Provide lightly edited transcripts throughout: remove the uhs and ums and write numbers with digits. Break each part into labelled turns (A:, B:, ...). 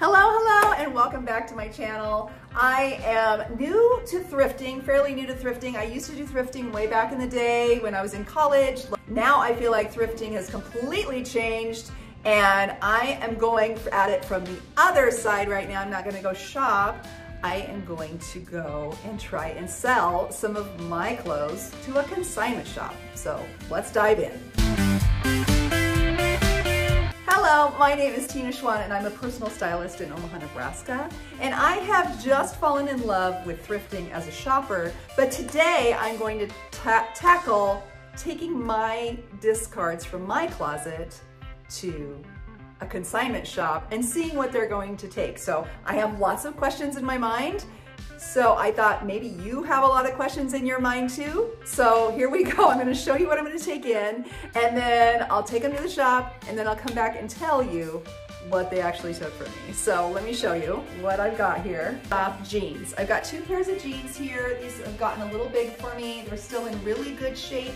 A: Hello, and welcome back to my channel. I am new to thrifting, fairly new to thrifting. I used to do thrifting way back in the day when I was in college. Now I feel like thrifting has completely changed, and I am going at it from the other side right now. I'm not gonna go shop. I am going to go and try and sell some of my clothes to a consignment shop. So let's dive in. Hello, my name is Tina Schwan and I'm a personal stylist in Omaha, Nebraska. And I have just fallen in love with thrifting as a shopper, but today I'm going to tackle taking my discards from my closet to a consignment shop and seeing what they're going to take. So I have lots of questions in my mind. So I thought maybe you have a lot of questions in your mind too. So here we go. I'm going to show you what I'm going to take in, and then I'll take them to the shop, and then I'll come back and tell you what they actually took from me. So let me show you what I've got here. Jeans. I've got two pairs of jeans here. These have gotten a little big for me. They're still in really good shape.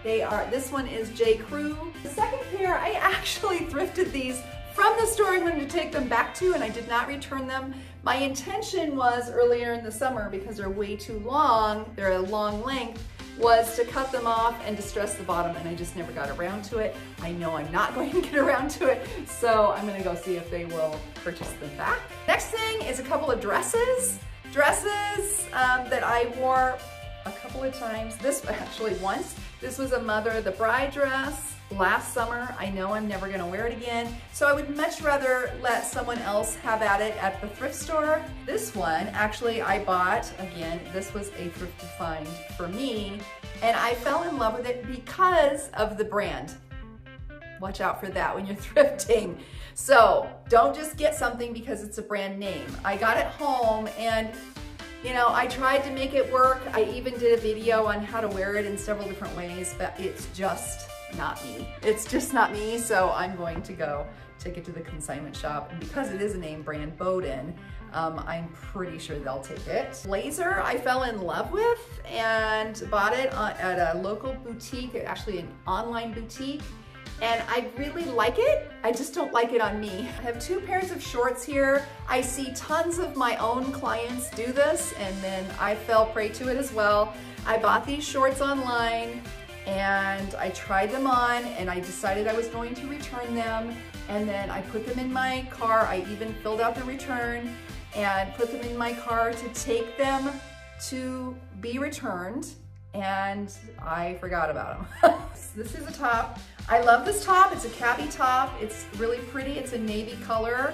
A: This one is J. Crew. The second pair, I actually thrifted these from the store I wanted to take them back to, and I did not return them. My intention was earlier in the summer, because they're way too long, they're a long length, was to cut them off and distress the bottom, and I just never got around to it. I know I'm not going to get around to it, so I'm gonna go see if they will purchase them back. Next thing is a couple of dresses. Dresses that I wore a couple of times. This actually once. This was a mother, the bride dress last summer. I know I'm never gonna wear it again, so I would much rather let someone else have at it at the thrift store. This one, actually I bought, again, this was a thrifty find for me, and I fell in love with it because of the brand. Watch out for that when you're thrifting. So don't just get something because it's a brand name. I got it home, and you know, I tried to make it work. I even did a video on how to wear it in several different ways, but it's just not me. It's just not me, so I'm going to go take it to the consignment shop. And because it is a name brand, Bowden, I'm pretty sure they'll take it. Blazer I fell in love with and bought it at a local boutique, actually an online boutique. And I really like it. I just don't like it on me. I have two pairs of shorts here. I see tons of my own clients do this, and then I fell prey to it as well. I bought these shorts online and I tried them on, and I decided I was going to return them, and then I put them in my car. I even filled out the return and put them in my car to take them to be returned, and I forgot about them. This is a top. I love this top. It's a cabbie top. It's really pretty. It's a navy color,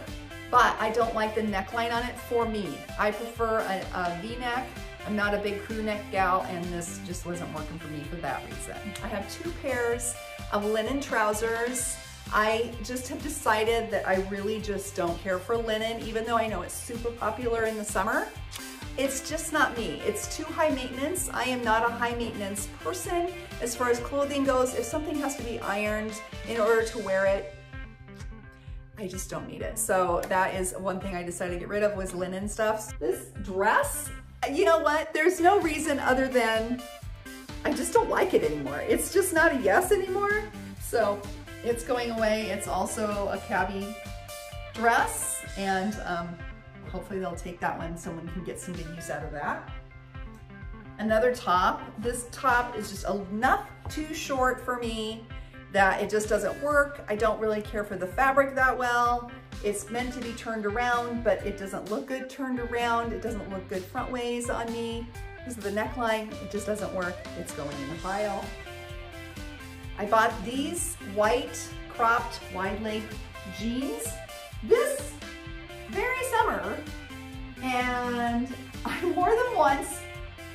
A: but I don't like the neckline on it for me. I prefer a V-neck. I'm not a big crew neck gal, and this just wasn't working for me for that reason. I have two pairs of linen trousers. I just have decided that I really just don't care for linen, even though I know it's super popular in the summer. It's just not me. It's too high maintenance. I am not a high maintenance person as far as clothing goes. If something has to be ironed in order to wear it, I just don't need it. So that is one thing I decided to get rid of, was linen stuff. This dress, you know what? There's no reason other than I just don't like it anymore. It's just not a yes anymore. So it's going away. It's also a cabbie dress, and hopefully they'll take that one. Someone can get some good use out of that. Another top. This top is just enough too short for me that it just doesn't work. I don't really care for the fabric that well. It's meant to be turned around, but it doesn't look good turned around. It doesn't look good front ways on me. Because of the neckline, it just doesn't work. It's going in the pile. I bought these white cropped wide leg jeans this very summer, and I wore them once,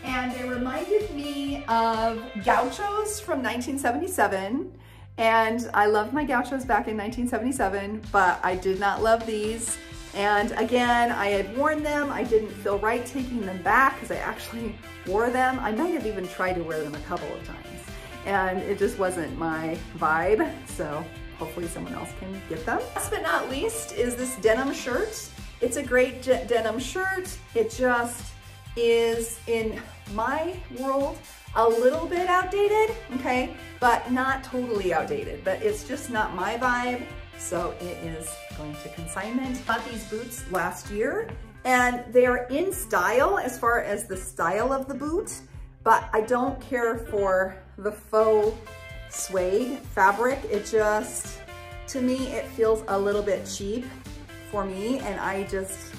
A: and they reminded me of gauchos from 1977, and I loved my gauchos back in 1977, but I did not love these. And again, I had worn them. I didn't feel right taking them back because I actually wore them. I might have even tried to wear them a couple of times, and it just wasn't my vibe, so hopefully someone else can get them. Last but not least is this denim shirt. It's a great denim shirt. It just is, in my world, a little bit outdated, okay? But not totally outdated, but it's just not my vibe. So it is going to consignment. Bought these boots last year and they're in style as far as the style of the boot, but I don't care for the faux suede fabric. It just, to me, it feels a little bit cheap for me, and I just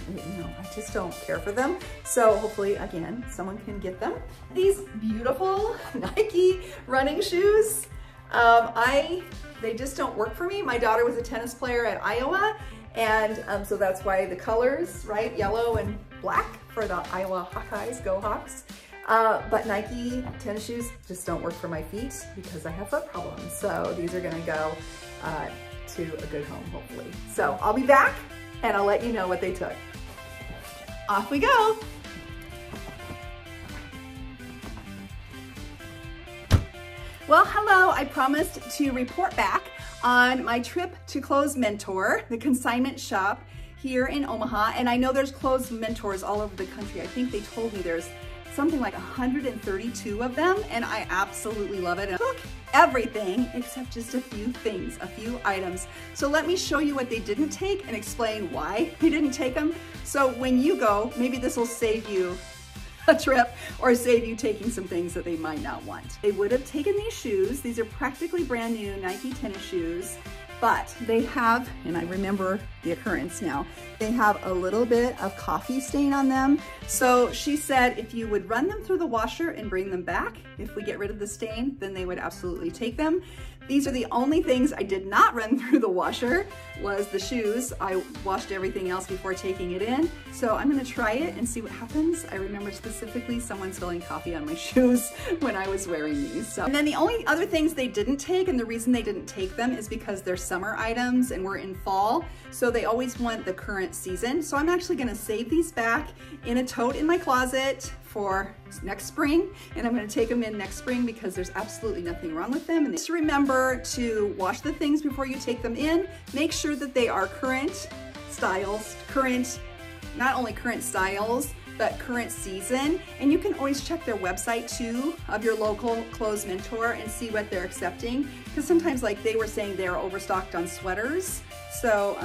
A: don't care for them. So hopefully, again, someone can get them. These beautiful Nike running shoes, they just don't work for me. My daughter was a tennis player at Iowa, and so that's why the colors, right? Yellow and black for the Iowa Hawkeyes, go Hawks. But Nike tennis shoes just don't work for my feet because I have foot problems. So these are gonna go to a good home, hopefully. So I'll be back and I'll let you know what they took. Off we go. Well, hello, I promised to report back on my trip to Clothes Mentor, the consignment shop here in Omaha. And I know there's Clothes Mentors all over the country. I think they told me there's something like 132 of them, and I absolutely love it. And I took everything except just a few things, a few items. So let me show you what they didn't take and explain why they didn't take them. So when you go, maybe this will save you a trip or save you taking some things that they might not want. They would have taken these shoes. These are practically brand new Nike tennis shoes, but they have, and I remember the occurrence now, they have a little bit of coffee stain on them. So she said if you would run them through the washer and bring them back, if we get rid of the stain, then they would absolutely take them. These are the only things I did not run through the washer, was the shoes. I washed everything else before taking it in. So I'm gonna try it and see what happens. I remember specifically someone spilling coffee on my shoes when I was wearing these. So, and then the only other things they didn't take, and the reason they didn't take them is because they're summer items and we're in fall. So they always want the current season. So I'm actually gonna save these back in a tote in my closet for next spring, and I'm gonna take them in next spring because there's absolutely nothing wrong with them. And just remember to wash the things before you take them in. Make sure that they are current styles, not only current styles, but current season. And you can always check their website too, of your local Clothes Mentor, and see what they're accepting. Because sometimes, like they were saying, they're overstocked on sweaters. So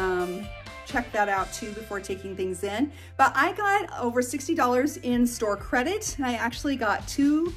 A: check that out too before taking things in. But I got over $60 in store credit, and I actually got two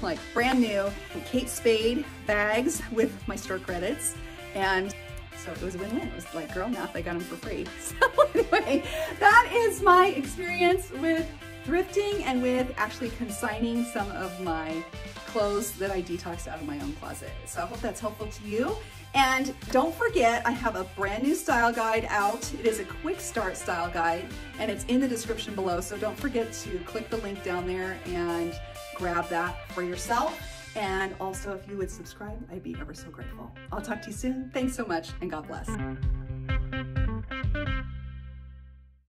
A: like brand new Kate Spade bags with my store credits. And so it was a win-win. It was like girl math, I got them for free. So anyway, that is my experience with thrifting and with actually consigning some of my clothes that I detoxed out of my own closet. So I hope that's helpful to you. And don't forget, I have a brand new style guide out. It is a quick start style guide, and it's in the description below. So don't forget to click the link down there and grab that for yourself. And also, if you would subscribe, I'd be ever so grateful. I'll talk to you soon. Thanks so much, and God bless.